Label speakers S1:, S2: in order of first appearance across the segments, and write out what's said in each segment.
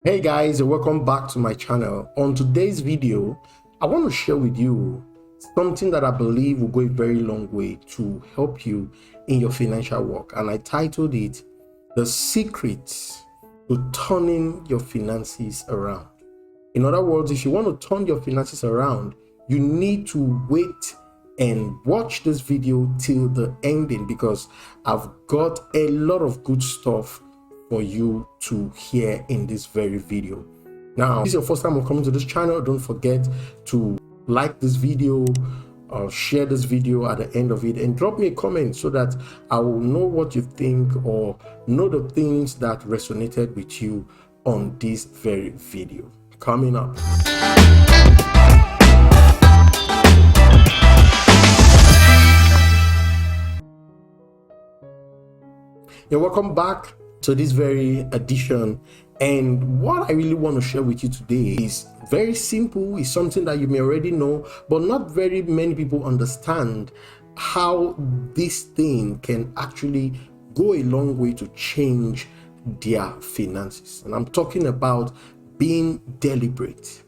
S1: Hey guys, and welcome back to my channel. On today's video, I want to share with you something that I believe will go a very long way to help you in your financial work, and I titled it The Secrets to Turning Your Finances Around. In other words, if you want to turn your finances around, you need to wait and watch this video till the ending, because I've got a lot of good stuff for you to hear in this very video. Now, if this is your first time of coming to this channel, don't forget to like this video or share this video at the end of it and drop me a comment so that I will know what you think or know the things that resonated with you on this very video. Coming up. Yeah, welcome back to this very edition, and what I really want to share with you today is very simple. It's something that you may already know, but not very many people understand how this thing can actually go a long way to change their finances. And I'm talking about being deliberate.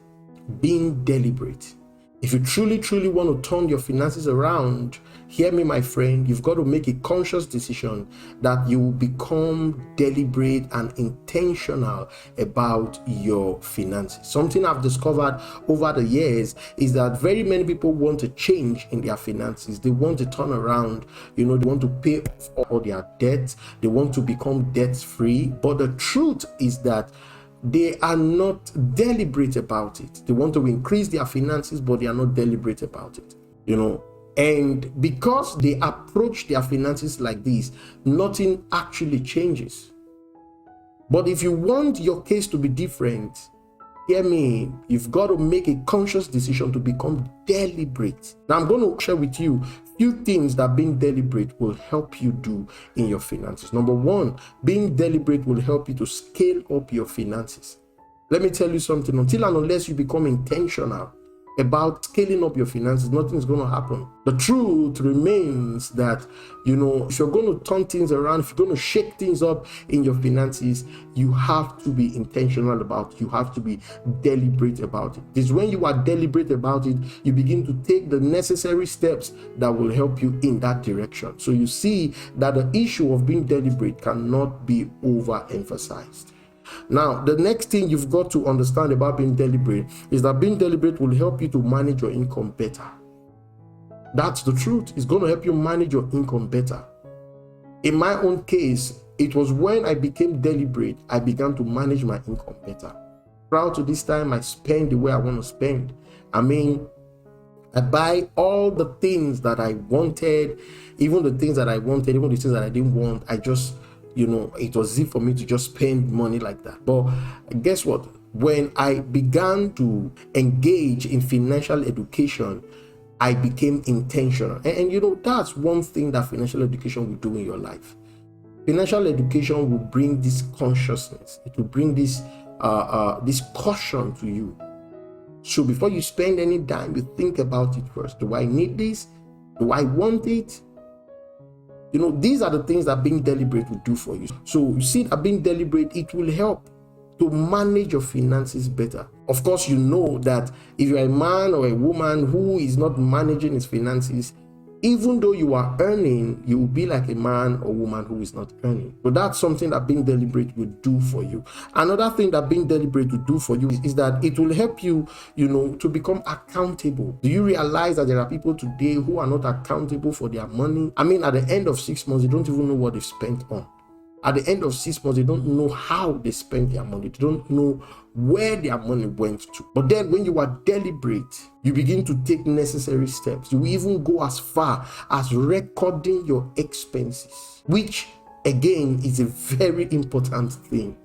S1: If you truly want to turn your finances around, hear me, my friend, you've got to make a conscious decision that you will become deliberate and intentional about your finances. Something I've discovered over the years is that very many people want to change in their finances. They want to turn around, they want to pay off all their debts. They want to become debt-free. But the truth is that they are not deliberate about it. They want to increase their finances, but they are not deliberate about it, And because they approach their finances like this, nothing actually changes. But if you want your case to be different, hear me, you've got to make a conscious decision to become deliberate. Now, I'm going to share with you a few things that being deliberate will help you do in your finances. Number one, being deliberate will help you to scale up your finances. Let me tell you something. Until and unless you become intentional about scaling up your finances, nothing's going to happen. The truth remains that, if you're going to turn things around, if you're going to shake things up in your finances, you have to be intentional about it. You have to be deliberate about it. It's when you are deliberate about it, you begin to take the necessary steps that will help you in that direction. So you see that the issue of being deliberate cannot be overemphasized. Now, the next thing you've got to understand about being deliberate is that being deliberate will help you to manage your income better. That's the truth. It's going to help you manage your income better. In my own case, it was when I became deliberate, I began to manage my income better. Prior to this time, I spend the way I want to spend. I buy all the things that I wanted, even the things that I wanted, even the things that I didn't want. I just it was easy for me to just spend money like that. But guess what? When I began to engage in financial education, I became intentional. And that's one thing that financial education will do in your life. Financial education will bring this consciousness. It will bring this caution to you. So before you spend any dime, you think about it first. Do I need this? Do I want it? These are the things that being deliberate will do for you. So you see that being deliberate, it will help to manage your finances better. Of course, you know that if you're a man or a woman who is not managing his finances, even though you are earning, you will be like a man or woman who is not earning. So that's something that being deliberate will do for you. Another thing that being deliberate will do for you is that it will help you, to become accountable. Do you realize that there are people today who are not accountable for their money? At the end of 6 months, they don't even know what they've spent on. At the end of 6 months, they don't know how they spent their money. They don't know where their money went to. But then when you are deliberate, you begin to take necessary steps. You even go as far as recording your expenses, which again is a very important thing.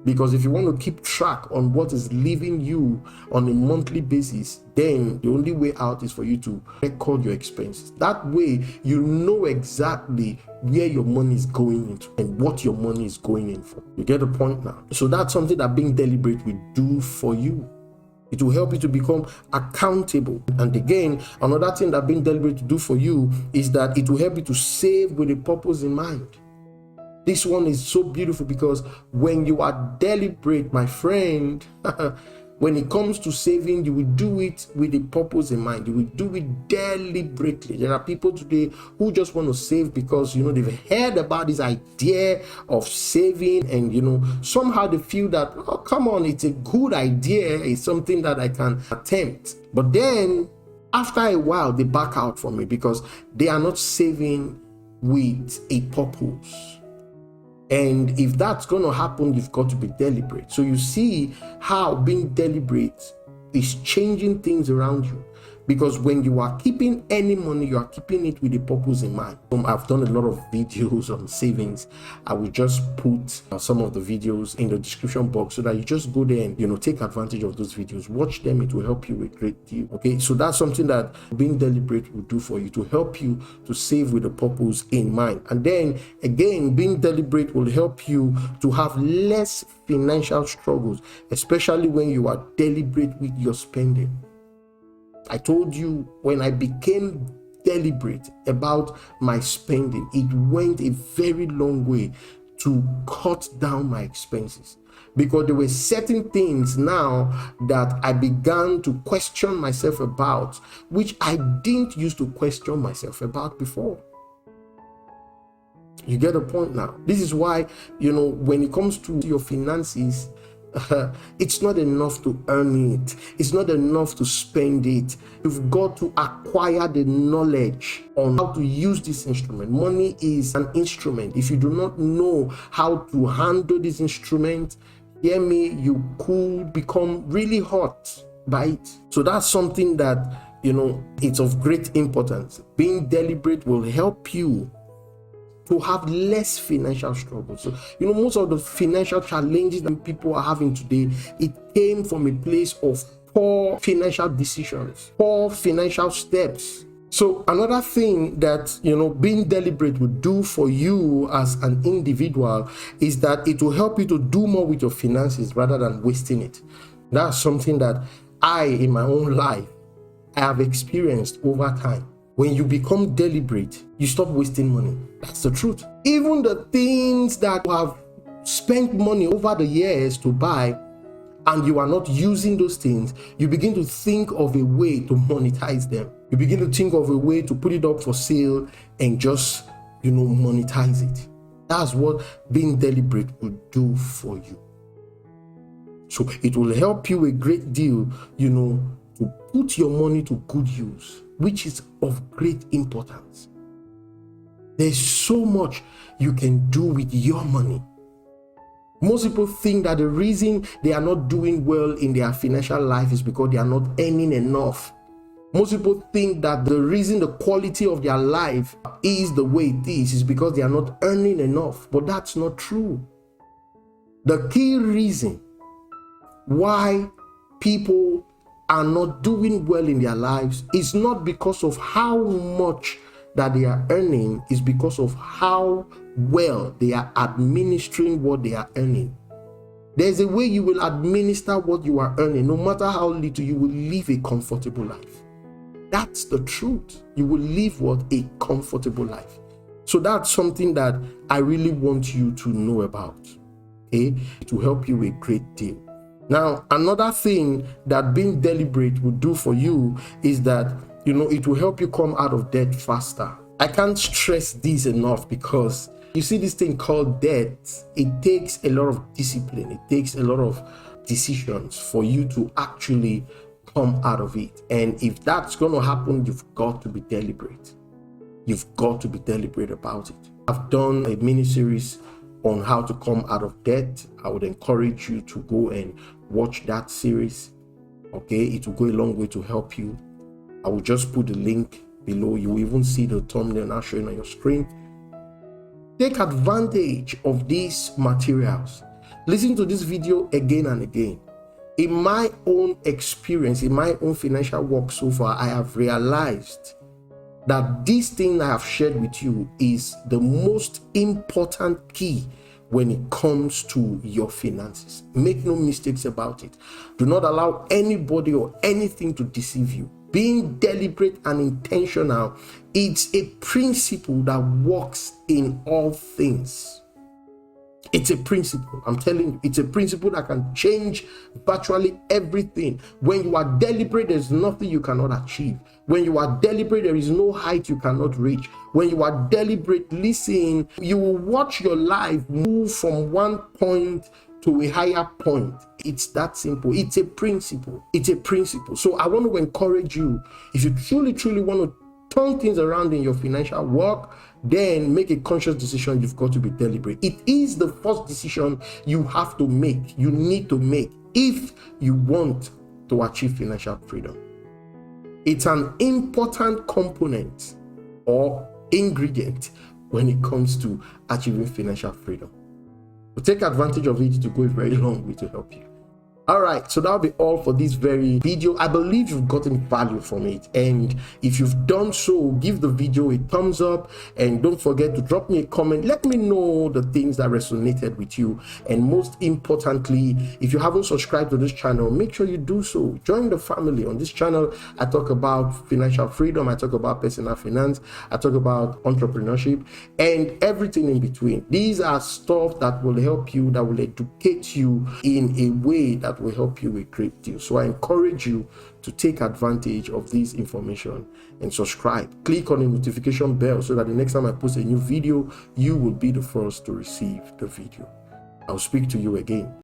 S1: Because if you want to keep track on what is leaving you on a monthly basis, then the only way out is for you to record your expenses. That way, you know exactly where your money is going into and what your money is going in for. You get the point now? So that's something that being deliberate will do for you. It will help you to become accountable. And again, another thing that being deliberate to do for you is that it will help you to save with a purpose in mind. This one is so beautiful because when you are deliberate, my friend, when it comes to saving, you will do it with a purpose in mind. You will do it deliberately. There are people today who just want to save because, they've heard about this idea of saving, and, somehow they feel that, oh, come on, it's a good idea. It's something that I can attempt. But then after a while, they back out from it because they are not saving with a purpose. And if that's going to happen, you've got to be deliberate. So you see how being deliberate is changing things around you. Because when you are keeping any money, you are keeping it with a purpose in mind. I've done a lot of videos on savings. I will just put some of the videos in the description box so that you just go there and, take advantage of those videos. Watch them. It will help you a great deal. Okay, so that's something that being deliberate will do for you, to help you to save with a purpose in mind. And then again, being deliberate will help you to have less financial struggles, especially when you are deliberate with your spending. I told you, when I became deliberate about my spending, it went a very long way to cut down my expenses, because there were certain things now that I began to question myself about, which I didn't used to question myself about before. You get the point now. This is why, when it comes to your finances, it's not enough to earn it. It's not enough to spend it. You've got to acquire the knowledge on how to use this instrument. Money is an instrument. If you do not know how to handle this instrument, hear me, you could become really hurt by it. So that's something that, it's of great importance. Being deliberate will help you to have less financial struggles. So, most of the financial challenges that people are having today, it came from a place of poor financial decisions, poor financial steps. So another thing that, being deliberate will do for you as an individual is that it will help you to do more with your finances rather than wasting it. That's something that in my own life, I have experienced over time. When you become deliberate, you stop wasting money. That's the truth. Even the things that you have spent money over the years to buy, and you are not using those things, you begin to think of a way to monetize them. You begin to think of a way to put it up for sale and just, monetize it. That's what being deliberate will do for you. So it will help you a great deal, to put your money to good use, which is of great importance. There's so much you can do with your money. Most people think that the reason they are not doing well in their financial life is because they are not earning enough. Most people think that the reason the quality of their life is the way it is because they are not earning enough. But that's not true. The key reason why people are not doing well in their lives is not because of how much that they are earning, is because of how well they are administering what they are earning. There's a way you will administer what you are earning. No matter how little, you will live a comfortable life. That's the truth. You will live a comfortable life. So that's something that I really want you to know about, okay? To help you a great deal. Now, another thing that being deliberate will do for you is that, it will help you come out of debt faster. I can't stress this enough, because you see this thing called debt, it takes a lot of discipline. It takes a lot of decisions for you to actually come out of it. And if that's going to happen, you've got to be deliberate. You've got to be deliberate about it. I've done a mini series on how to come out of debt. I would encourage you to go and watch that series. Okay, it will go a long way to help you. I will just put the link below. You will even see the thumbnail now showing on your screen. Take advantage of these materials. Listen to this video again and again. In my own experience, in my own financial work so far, I have realized that this thing I have shared with you is the most important key when it comes to your finances. Make no mistakes about it. Do not allow anybody or anything to deceive you. Being deliberate and intentional, it's a principle that works in all things. It's a principle. I'm telling you, it's a principle that can change virtually everything. When you are deliberate, there's nothing you cannot achieve. When you are deliberate, there is no height you cannot reach. When you are deliberate, listen, you will watch your life move from one point to a higher point. It's that simple. It's a principle. It's a principle. So I want to encourage you, if you truly want to turn things around in your financial work, then make a conscious decision. You've got to be deliberate. It is the first decision you have to make, you need to make if you want to achieve financial freedom. It's an important component or ingredient when it comes to achieving financial freedom. So take advantage of it to go a very long way to help you. All right, so that'll be all for this very video. I believe you've gotten value from it, and if you've done so, give the video a thumbs up, and don't forget to drop me a comment. Let me know the things that resonated with you, and most importantly, if you haven't subscribed to this channel, make sure you do so. Join the family. On this channel, I talk about financial freedom, I talk about personal finance, I talk about entrepreneurship, and everything in between. These are stuff that will help you, that will educate you in a way that will help you a great deal. So I encourage you to take advantage of this information and subscribe. Click on the notification bell so that the next time I post a new video, you will be the first to receive the video. I'll speak to you again.